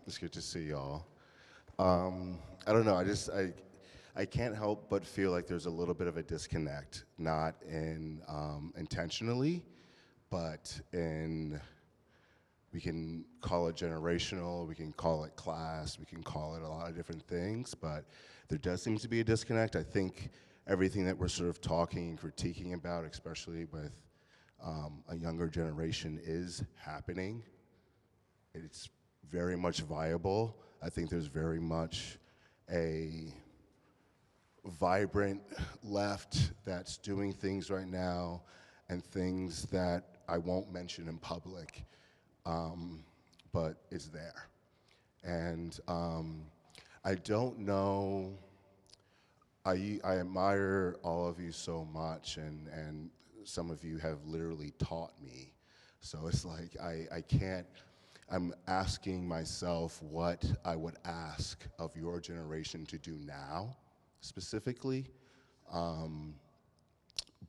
it's good to see y'all. I don't know, I can't help but feel like there's a little bit of a disconnect, not in intentionally, but we can call it generational, we can call it class, we can call it a lot of different things, but there does seem to be a disconnect. I think everything that we're sort of talking and critiquing about, especially with a younger generation, is happening. It's very much viable. I think there's very much a vibrant left that's doing things right now, and things that I won't mention in public, but it's there. And I don't know, I admire all of you so much, and some of you have literally taught me. So it's like, I'm asking myself what I would ask of your generation to do now, specifically.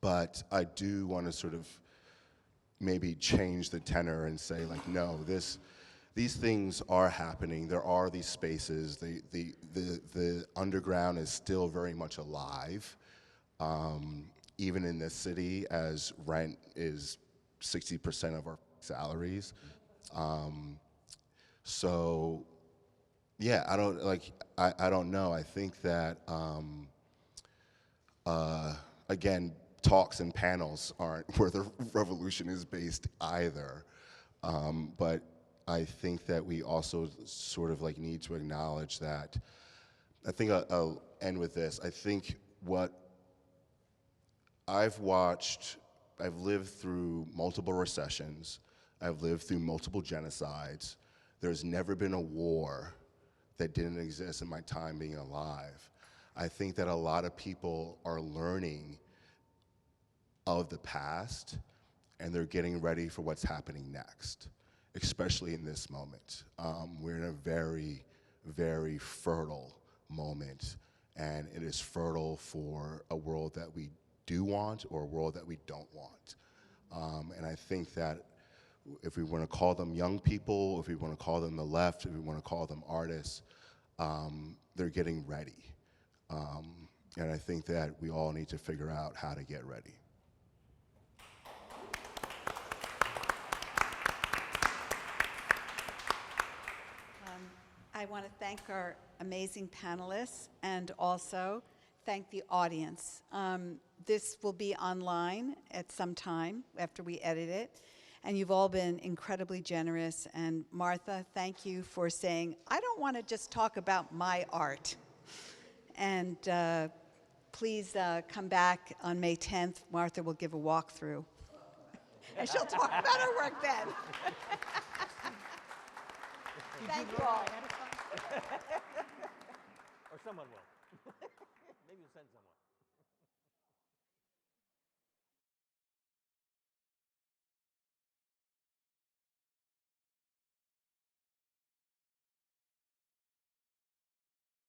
But I do want to sort of maybe change the tenor and say, like, no, these things are happening. There are these spaces. The underground is still very much alive, even in this city, as rent is 60% of our salaries. So, yeah, I don't know. I think that, again, talks and panels aren't where the revolution is based either. But I think that we also sort of like need to acknowledge that. I think I'll end with this. I think what I've lived through multiple recessions. I've lived through multiple genocides. There's never been a war that didn't exist in my time being alive. I think that a lot of people are learning of the past, and they're getting ready for what's happening next, especially in this moment. We're in a very, very fertile moment, and it is fertile for a world that we do want or a world that we don't want. And I think that if we want to call them young people, if we want to call them the left, if we want to call them artists, they're getting ready. And I think that we all need to figure out how to get ready. I want to thank our amazing panelists and also thank the audience. This will be online at some time after we edit it. And you've all been incredibly generous. And Martha, thank you for saying, I don't want to just talk about my art. And please come back on May 10th. Martha will give a walkthrough. And she'll talk about her work then. Thank you all. Or someone will. Maybe you'll send someone.